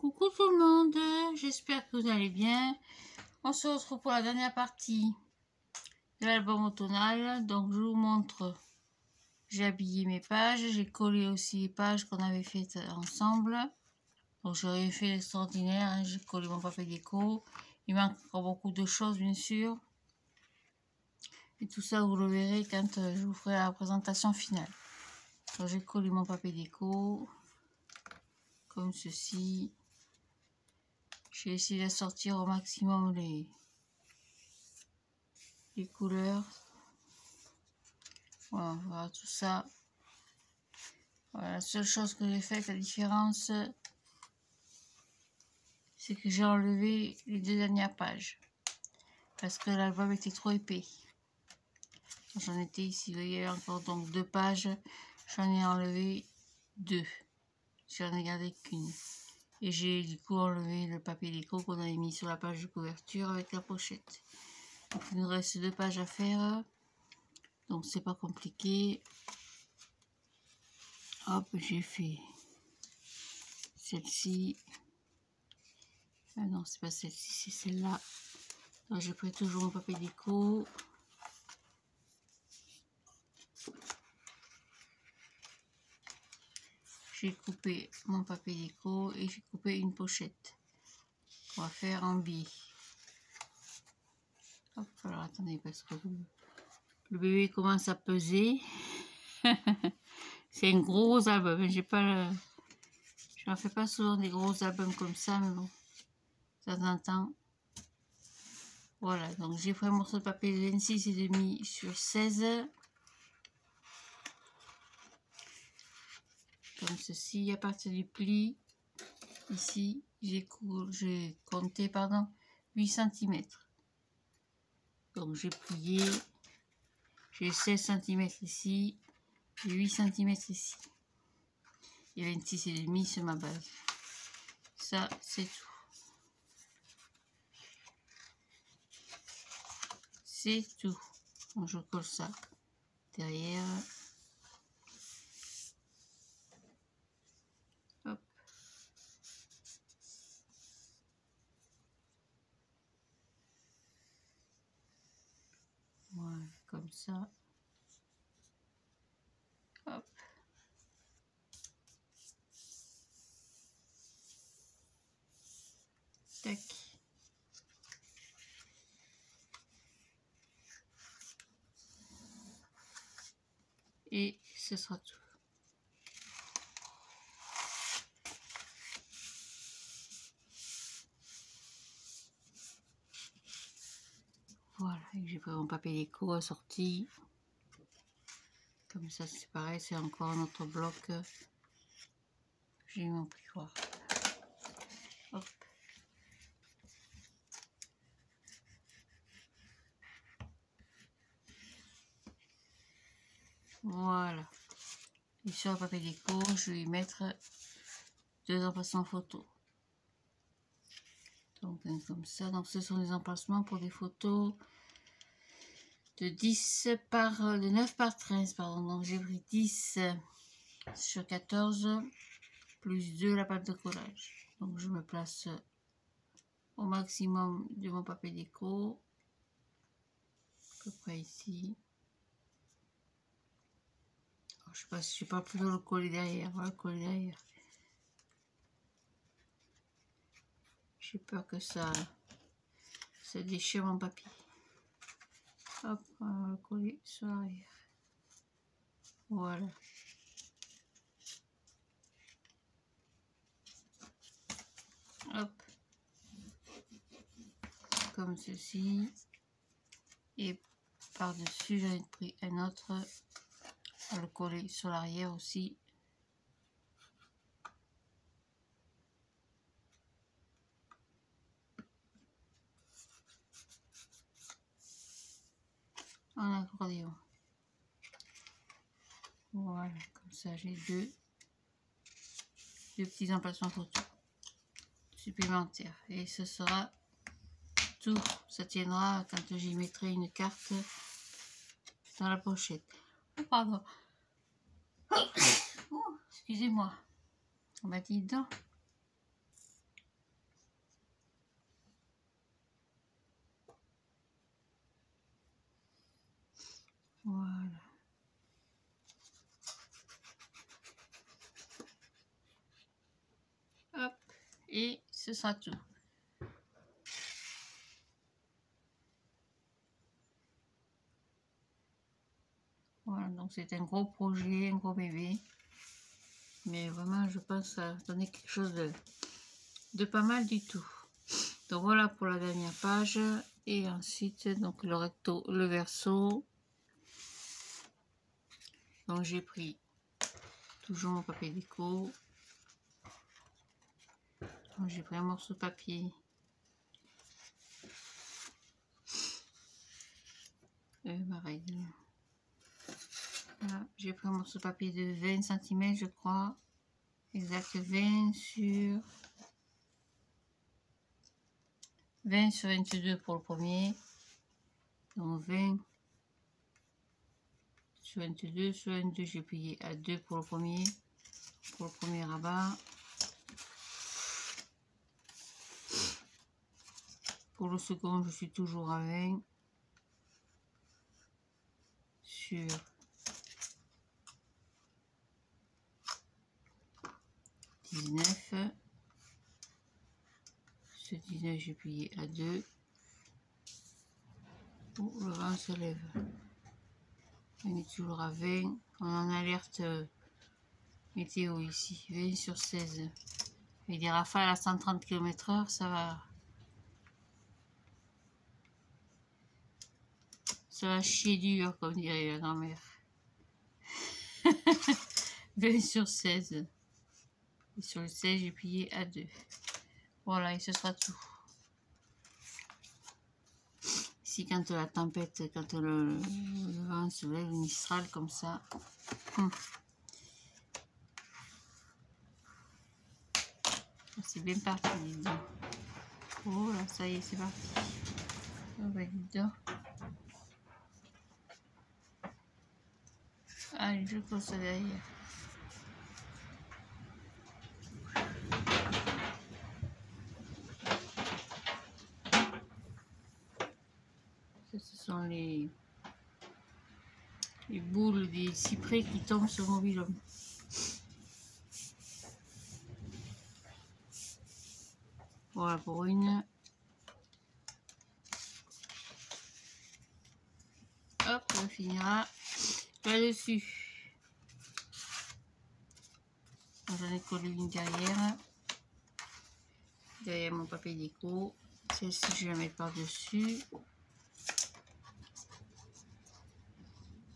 Coucou tout le monde, j'espère que vous allez bien. On se retrouve pour la dernière partie de l'album automnal. Donc je vous montre, j'ai habillé mes pages, j'ai collé aussi les pages qu'on avait faites ensemble. Donc j'aurais fait l'extraordinaire, hein. J'ai collé mon papier déco. Il manque encore beaucoup de choses bien sûr. Et tout ça vous le verrez quand je vous ferai la présentation finale. Donc j'ai collé mon papier déco comme ceci. J'ai essayé de sortir au maximum les couleurs. Voilà tout ça. Voilà, la seule chose que j'ai faite, la différence, c'est que j'ai enlevé les deux dernières pages. Parce que l'album était trop épais. J'en étais ici, vous voyez encore donc 2 pages. J'en ai enlevé 2. J'en ai gardé qu'une. Et j'ai du coup enlevé le papier déco qu'on avait mis sur la page de couverture avec la pochette. Donc il nous reste 2 pages à faire. Donc c'est pas compliqué. Hop, j'ai fait celle-ci. Ah non, c'est pas celle-ci, c'est celle-là. Je prends toujours mon papier déco. J'ai coupé mon papier déco et j'ai coupé une pochette. On va faire en billes. Hop, alors attendez, parce que le bébé commence à peser. C'est un gros album. J'ai pas le... Je n'en fais pas souvent des gros albums comme ça, mais bon, de temps en temps. Voilà, donc j'ai pris un morceau de papier de 26,5 sur 16. Comme ceci, à partir du pli, ici, j'ai compté 8 cm. Donc j'ai plié, j'ai 16 cm ici, et 8 cm ici. Et 26,5 sur ma base. Ça, c'est tout. C'est tout. Donc je colle ça derrière. Hop. Voilà, comme ça. Hop. Tac. Et ce sera tout. Voilà, j'ai pris mon papier déco assorti. Comme ça, c'est pareil, c'est encore un autre bloc. J'ai mis mon plioir. Hop. Voilà. Et sur le papier déco, je vais y mettre 2 emplacements photos. Donc comme ça, donc ce sont des emplacements pour des photos de 9 par 13, pardon. Donc j'ai pris 10 sur 14 plus 2 la pâte de collage. Donc je me place au maximum de mon papier déco, à peu près ici. Alors, je sais pas si je vais pas plutôt le coller derrière. Voilà, le coller derrière. J'ai peur que ça déchire mon papier. Hop, on va le coller sur l'arrière. Voilà. Hop. Comme ceci. Et par-dessus, j'en ai pris un autre. On va le coller sur l'arrière aussi. En accordéon. Voilà, comme ça j'ai deux petits emplacements photos supplémentaires. Et ce sera tout. Ça tiendra quand j'y mettrai une carte dans la pochette. Oh, pardon. Oh, excusez-moi. On m'a dit dedans. Et ce sera tout. Voilà, donc c'est un gros projet, un gros bébé. Mais vraiment, je pense à donner quelque chose de pas mal du tout. Donc voilà pour la dernière page. Et ensuite, donc le recto, le verso. Donc j'ai pris toujours mon papier déco. J'ai pris un morceau de papier. Ma règle. Voilà, j'ai pris un morceau de papier de 20 cm, je crois. Exact, 20 sur 22 pour le premier. Donc 20 sur 22, sur 22, j'ai plié à 2 pour le premier rabat. Pour le second, je suis toujours à 20 sur 19. Ce 19, j'ai plié à 2. Oh, le vent se lève. On est toujours à 20. On en alerte météo ici. 20 sur 16. Avec des rafales à 130 km/h, ça va. Ça va chier dur, comme dirait la grand-mère. 20 sur 16. Et sur le 16, j'ai plié à 2. Voilà, et ce sera tout. Ici, quand la tempête, quand le vent se lève, le mistral comme ça. C'est bien parti, dis donc. Oh là, ça y est, c'est parti. Oh bah dis donc. Allez, je pose ça derrière. Ça, ce sont les boules des cyprès qui tombent sur mon mobil-homme. Voilà pour une. Hop, on finira là-dessus. J'en ai collé une derrière mon papier déco. Celle-ci, je vais la mettre par-dessus.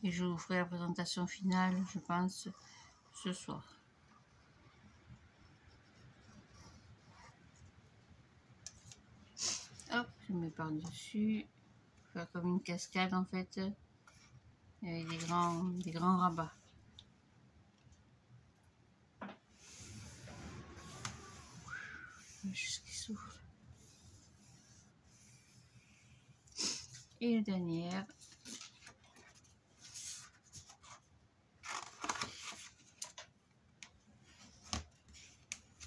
Et je vous ferai la présentation finale, je pense, ce soir. Hop, je mets par-dessus. Faire comme une cascade en fait. Avec des grands rabats. Juste qui souffle. Et la dernière.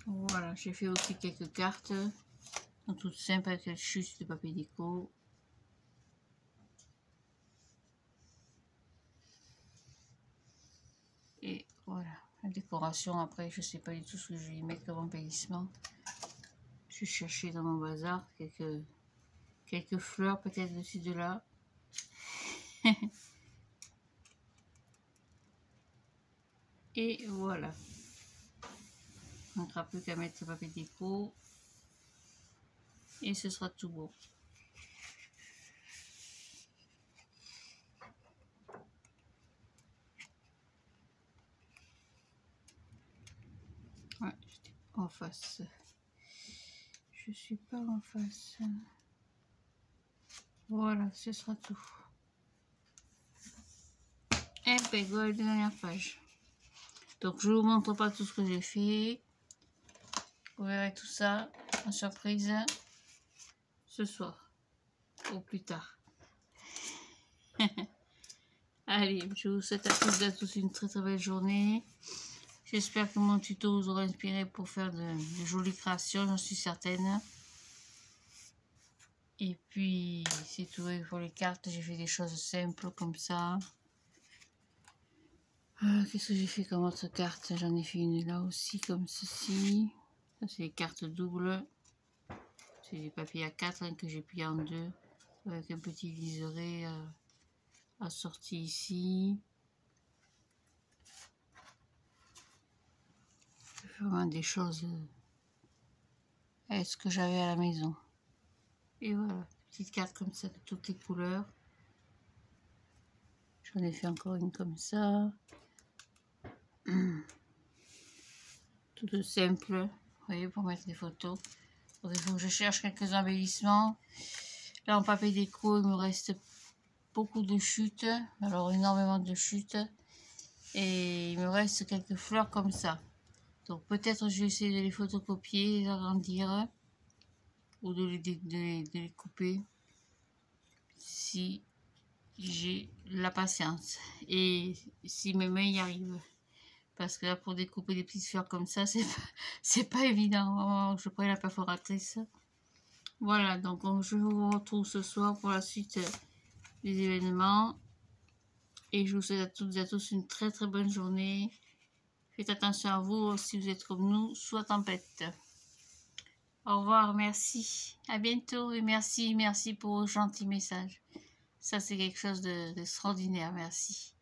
Voilà, j'ai fait aussi quelques cartes. Sont toutes simples avec juste de papier déco. Et voilà, la décoration après, je sais pas du tout ce que je vais y mettre comme embellissement. Je cherchais dans mon bazar quelques fleurs peut-être dessus de là. Et voilà. On n'aura plus qu'à mettre le papier déco. Et ce sera tout beau. Ouais, j'étais en face. Je suis pas en face. Voilà, ce sera tout. Et ben voilà, dernière page. Donc je vous montre pas tout ce que j'ai fait. Vous verrez tout ça en surprise ce soir ou plus tard. Allez, je vous souhaite à toutes et à tous une très très belle journée. J'espère que mon tuto vous aura inspiré pour faire de jolies créations, j'en suis certaine. Et puis, c'est tout pour les cartes. J'ai fait des choses simples comme ça. Qu'est-ce que j'ai fait comme autre carte? J'en ai fait une là aussi, comme ceci. Ça, c'est les cartes doubles. C'est des papiers A4 hein, que j'ai plié en deux. Avec un petit liseré assorti ici. Vraiment des choses avec ce que j'avais à la maison. Et voilà, petite carte comme ça de toutes les couleurs. J'en ai fait encore une comme ça. Toute simple, vous voyez, pour mettre des photos. Donc, il faut que je cherche quelques embellissements. Là, en papier déco, il me reste beaucoup de chutes. Alors, énormément de chutes. Et il me reste quelques fleurs comme ça. Donc, peut-être je vais essayer de les photocopier, les agrandir. Ou de les couper. Si j'ai la patience. Et si mes mains y arrivent. Parce que là, pour découper des petites fleurs comme ça, c'est pas évident. Je prends la perforatrice. Voilà, donc je vous retrouve ce soir pour la suite des événements. Et je vous souhaite à toutes et à tous une très très bonne journée. Faites attention à vous si vous êtes comme nous, sous la tempête. Au revoir, merci. À bientôt et merci pour vos gentils messages. Ça, c'est quelque chose d'extraordinaire. Merci.